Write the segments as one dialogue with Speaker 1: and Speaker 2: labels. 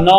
Speaker 1: 9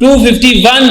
Speaker 1: 251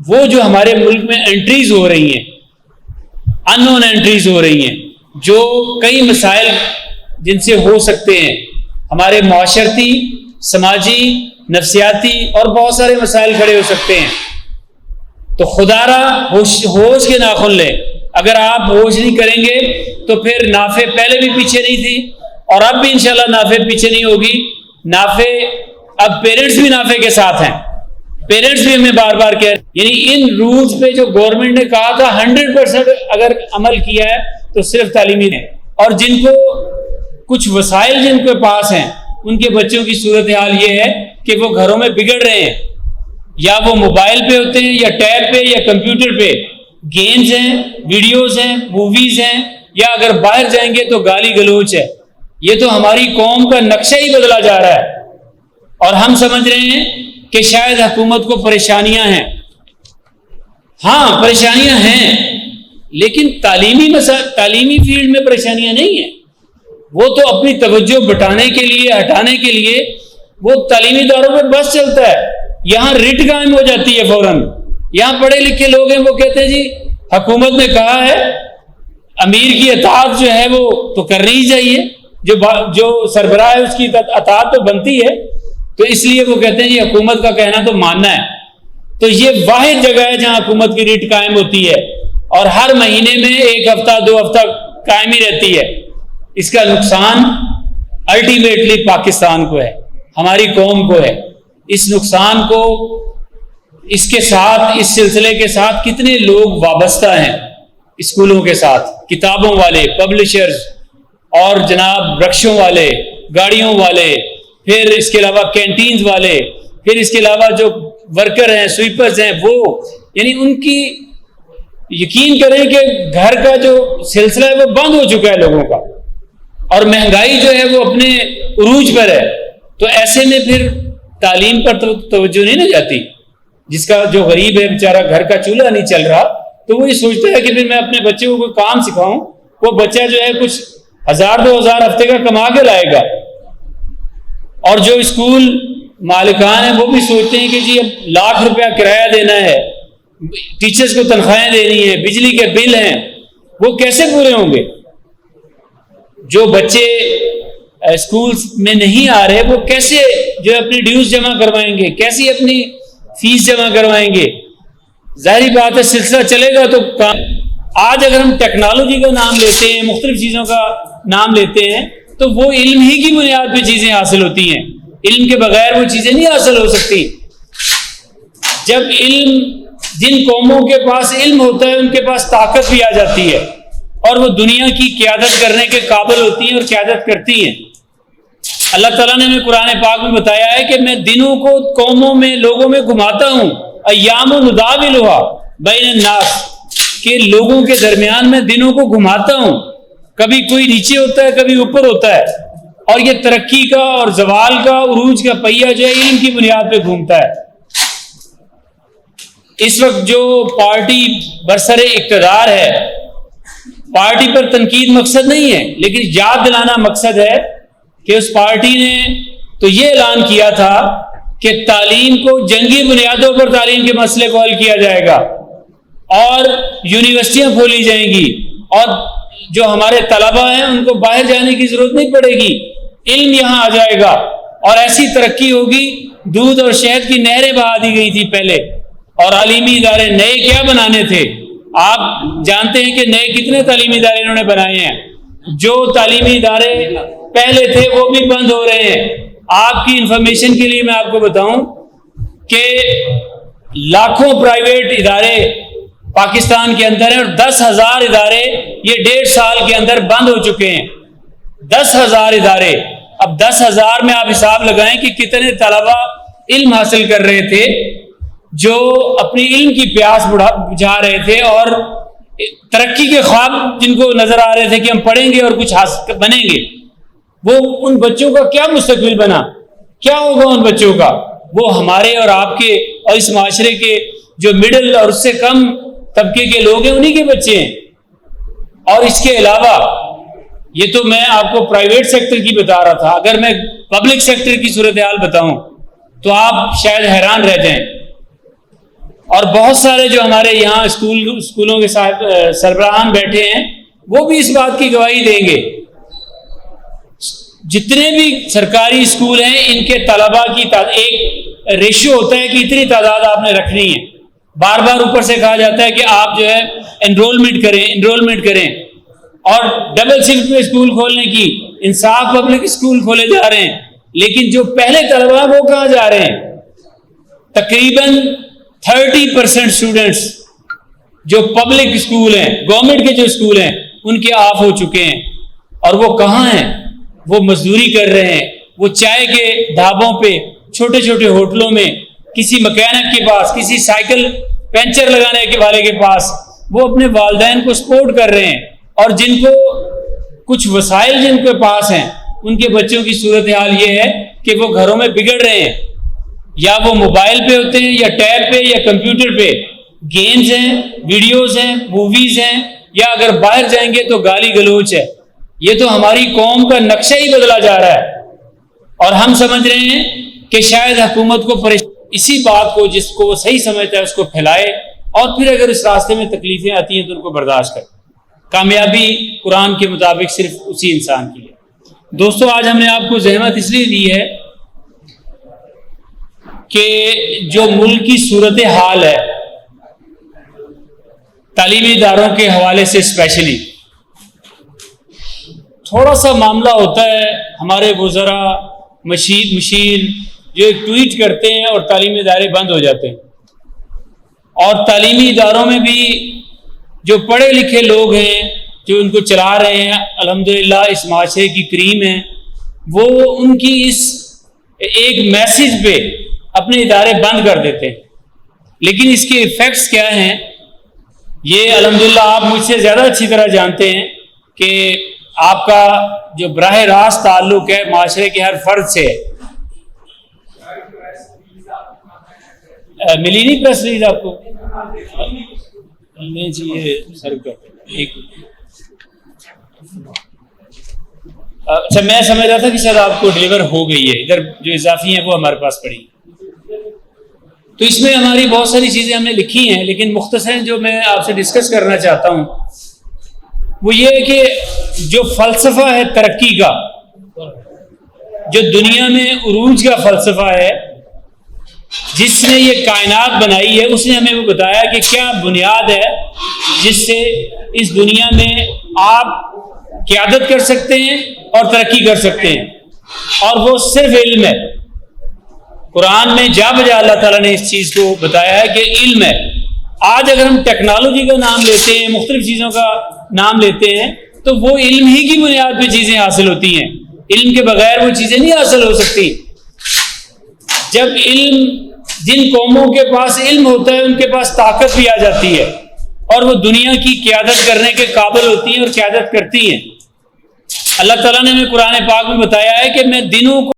Speaker 1: وہ جو ہمارے ملک میں انٹریز ہو رہی ہیں، ان نون انٹریز ہو رہی ہیں، جو کئی مسائل جن سے ہو سکتے ہیں، ہمارے معاشرتی، سماجی، نفسیاتی اور بہت سارے مسائل کھڑے ہو سکتے ہیں، تو خدا را ہوش کے ناخن لیں. اگر آپ ہوش نہیں کریں گے تو پھر نافع پہلے بھی پیچھے نہیں تھی اور اب بھی انشاءاللہ نافع پیچھے نہیں ہوگی. نافع اب پیرنٹس بھی نافع کے ساتھ ہیں، پیرنٹس بھی ہمیں بار بار کہہ، یعنی ان رولز پہ جو گورنمنٹ نے کہا تھا 100% اگر عمل کیا ہے تو صرف تعلیمی نے، اور جن کو کچھ وسائل جن کے پاس ہیں ان کے بچوں کی صورتحال یہ ہے کہ وہ گھروں میں بگڑ رہے ہیں، یا وہ موبائل پہ ہوتے ہیں یا ٹیب پہ یا کمپیوٹر پہ، گیمز ہیں، ویڈیوز ہیں، موویز ہیں، یا اگر باہر جائیں گے تو گالی گلوچ ہے. یہ تو ہماری قوم کا نقشہ ہی بدلا جا رہا ہے، اور ہم سمجھ رہے ہیں کہ شاید حکومت کو پریشانیاں ہیں. ہاں پریشانیاں ہیں، لیکن تعلیمی فیلڈ میں پریشانیاں نہیں ہیں. وہ تو اپنی توجہ بٹانے کے لیے، ہٹانے کے لیے وہ تعلیمی اداروں میں بس چلتا ہے. یہاں رٹ قائم ہو جاتی ہے فوراً. یہاں پڑھے لکھے لوگ ہیں، وہ کہتے ہیں جی حکومت نے کہا ہے، امیر کی اطاعت جو ہے وہ تو کرنی ہی چاہیے، جو سربراہ ہے اس کی اطاعت تو بنتی ہے، تو اس لیے وہ کہتے ہیں جی حکومت کا کہنا تو ماننا ہے. تو یہ واحد جگہ ہے جہاں حکومت کی ریٹ قائم ہوتی ہے، اور ہر مہینے میں 1 ہفتہ 2 ہفتہ قائم ہی رہتی ہے. اس کا نقصان الٹیمیٹلی پاکستان کو ہے، ہماری قوم کو ہے. اس نقصان کو، اس کے ساتھ، اس سلسلے کے ساتھ کتنے لوگ وابستہ ہیں اسکولوں کے ساتھ، کتابوں والے، پبلشرز، اور جناب رکشوں والے، گاڑیوں والے، پھر اس کے علاوہ کینٹینز والے، پھر اس کے علاوہ جو ورکر ہیں، سویپرز ہیں، وہ یعنی ان کی یقین کریں کہ گھر کا جو سلسلہ ہے وہ بند ہو چکا ہے لوگوں کا، اور مہنگائی جو ہے وہ اپنے عروج پر ہے. تو ایسے میں پھر تعلیم پر توجہ نہیں نہ جاتی. جس کا جو غریب ہے بیچارہ، گھر کا چولہا نہیں چل رہا، تو وہ یہ سوچتا ہے کہ پھر میں اپنے بچے کو کوئی کام سکھاؤں. وہ بچہ جو ہے کچھ 1000-2000 ہفتے کا کما کے لائے گا، اور جو اسکول مالکان ہیں وہ بھی سوچتے ہیں کہ جی اب ₹1,00,000 کرایہ دینا ہے، ٹیچرز کو تنخواہیں دینی ہے، بجلی کے بل ہیں، وہ کیسے پورے ہوں گے؟ جو بچے اسکولز میں نہیں آ رہے وہ کیسے جو اپنی ڈیوز جمع کروائیں گے، کیسی اپنی فیس جمع کروائیں گے؟ ظاہری بات ہے سلسلہ چلے گا تو کام. آج اگر ہم ٹیکنالوجی کا نام لیتے ہیں، مختلف چیزوں کا نام لیتے ہیں، تو وہ علم ہی کی بنیاد پہ چیزیں حاصل ہوتی ہیں. علم کے بغیر وہ چیزیں نہیں حاصل ہو سکتی. جب جن قوموں کے پاس علم ہوتا ہے ان کے پاس طاقت بھی آ جاتی ہے، اور وہ دنیا کی قیادت کرنے کے قابل ہوتی ہیں اور قیادت کرتی ہیں. اللہ تعالیٰ نے ہمیں قرآن پاک میں بتایا ہے کہ میں دنوں کو قوموں میں، لوگوں میں گھماتا ہوں، ایام نداولھا بین الناس، کہ لوگوں کے درمیان میں دنوں کو گھماتا ہوں. کبھی کوئی نیچے ہوتا ہے، کبھی اوپر ہوتا ہے، اور یہ ترقی کا اور زوال کا، عروج کا پہیہ جو ہے علم کی بنیاد پہ گھومتا ہے. اس وقت جو پارٹی برسر اقتدار ہے، پارٹی پر تنقید مقصد نہیں ہے، لیکن یاد دلانا مقصد ہے کہ اس پارٹی نے تو یہ اعلان کیا تھا کہ تعلیم کو جنگی بنیادوں پر تعلیم کے مسئلے کو حل کیا جائے گا، اور یونیورسٹیاں کھولی جائیں گی، اور جو ہمارے طلبہ ہیں ان کو باہر جانے کی ضرورت نہیں پڑے گی، علم یہاں آ جائے گا، اور ایسی ترقی ہوگی. دودھ اور شہد کی نہریں بہا دی گئی تھی پہلے، اور تعلیمی ادارے نئے کیا بنانے تھے. آپ جانتے ہیں کہ نئے کتنے تعلیمی ادارے انہوں نے بنائے ہیں. جو تعلیمی ادارے پہلے تھے وہ بھی بند ہو رہے ہیں. آپ کی انفارمیشن کے لیے میں آپ کو بتاؤں کہ لاکھوں پرائیویٹ ادارے پاکستان کے اندر ہیں، اور 10,000 ادارے یہ 1.5 سال کے اندر بند ہو چکے ہیں. 10,000 ادارے. اب 10,000 میں آپ حساب لگائیں کہ کتنے طلبہ علم حاصل کر رہے تھے، جو اپنی علم کی پیاس بجھا رہے تھے، اور ترقی کے خواب جن کو نظر آ رہے تھے کہ ہم پڑھیں گے اور کچھ حاصل بنیں گے. وہ ان بچوں کا کیا مستقبل بنا؟ کیا ہوگا ان بچوں کا؟ وہ ہمارے اور آپ کے اور اس معاشرے کے جو مڈل اور اس سے کم طبقے کے لوگ ہیں انہی کے بچے ہیں. اور اس کے علاوہ یہ تو میں آپ کو پرائیویٹ سیکٹر کی بتا رہا تھا، اگر میں پبلک سیکٹر کی صورتحال بتاؤں تو آپ شاید حیران رہ جائیں. اور بہت سارے جو ہمارے یہاں اسکولوں کے سربراہان بیٹھے ہیں وہ بھی اس بات کی گواہی دیں گے. جتنے بھی سرکاری اسکول ہیں ان کے طلباء کی ایک ریشو ہوتا ہے کہ اتنی تعداد آپ نے رکھنی ہے. بار بار اوپر سے کہا جاتا ہے کہ آپ جو ہے انرولمنٹ کریں اور ڈبل شفٹ میں اسکول کھولنے کی انصاف پبلک اسکول کھولے جا رہے ہیں. لیکن جو پہلے طلباء وہ کہاں جا رہے ہیں؟ تقریباً 30% اسٹوڈنٹس جو پبلک اسکول ہیں، گورنمنٹ کے جو اسکول ہیں، ان کے آف ہو چکے ہیں. اور وہ کہاں ہیں؟ وہ مزدوری کر رہے ہیں. وہ چائے کے ڈھابوں پہ، چھوٹے چھوٹے ہوٹلوں میں، کسی مکینک کے پاس، کسی سائیکل پنچر لگانے کے والے کے پاس وہ اپنے والدین کو سپورٹ کر رہے ہیں. اور جن کو کچھ وسائل جن کے پاس ہیں ان کے بچوں کی صورتحال یہ ہے کہ وہ گھروں میں بگڑ رہے ہیں. یا وہ موبائل پہ ہوتے ہیں یا ٹیب پہ یا کمپیوٹر پہ گیمز ہیں، ویڈیوز ہیں، موویز ہیں، یا اگر باہر جائیں گے تو گالی گلوچ ہے. یہ تو ہماری قوم کا نقشہ ہی بدلا جا رہا ہے. اور ہم سمجھ رہے ہیں کہ شاید حکومت کو اسی بات کو جس کو وہ صحیح سمجھتا ہے اس کو پھیلائے، اور پھر اگر اس راستے میں تکلیفیں آتی ہیں تو ان کو برداشت کرے. کامیابی قرآن کے مطابق صرف اسی انسان کی ہے. دوستو، آج ہم نے آپ کو زحمت اس لیے دی ہے کہ جو ملک کی صورتحال ہے تعلیمی اداروں کے حوالے سے اسپیشلی، تھوڑا سا معاملہ ہوتا ہے ہمارے وزراء مشیر جو ایک ٹویٹ کرتے ہیں اور تعلیمی ادارے بند ہو جاتے ہیں. اور تعلیمی اداروں میں بھی جو پڑھے لکھے لوگ ہیں جو ان کو چلا رہے ہیں، الحمدللہ اس معاشرے کی کریم ہیں، وہ ان کی اس ایک میسج پہ اپنے ادارے بند کر دیتے ہیں. لیکن اس کے ایفیکٹس کیا ہیں یہ الحمدللہ آپ مجھ سے زیادہ اچھی طرح جانتے ہیں کہ آپ کا جو براہ راست تعلق ہے معاشرے کے ہر فرد سے. ملی نہیں پریس ریلیز آپ کو؟ نہیں جی، یہ سر ایک اچھا، میں سمجھ رہا تھا کہ شاید آپ کو ڈلیور ہو گئی ہے. ادھر جو اضافی ہیں وہ ہمارے پاس پڑی. تو اس میں ہماری بہت ساری چیزیں ہم نے لکھی ہیں، لیکن مختصراً جو میں آپ سے ڈسکس کرنا چاہتا ہوں وہ یہ ہے کہ جو فلسفہ ہے ترقی کا، جو دنیا میں عروج کا فلسفہ ہے، جس نے یہ کائنات بنائی ہے، اس نے ہمیں وہ بتایا کہ کیا بنیاد ہے جس سے اس دنیا میں آپ قیادت کر سکتے ہیں اور ترقی کر سکتے ہیں. اور وہ صرف علم ہے. قرآن میں جا بجا اللہ تعالیٰ نے اس چیز کو بتایا ہے کہ علم ہے. آج اگر ہم ٹیکنالوجی کا نام لیتے ہیں، مختلف چیزوں کا نام لیتے ہیں، تو وہ علم ہی کی بنیاد پہ چیزیں حاصل ہوتی ہیں. علم کے بغیر وہ چیزیں نہیں حاصل ہو سکتی. جب جن قوموں کے پاس علم ہوتا ہے ان کے پاس طاقت بھی آ جاتی ہے اور وہ دنیا کی قیادت کرنے کے قابل ہوتی ہیں اور قیادت کرتی ہیں. اللہ تعالیٰ نے ہمیں قرآن پاک میں بتایا ہے کہ میں دنوں کو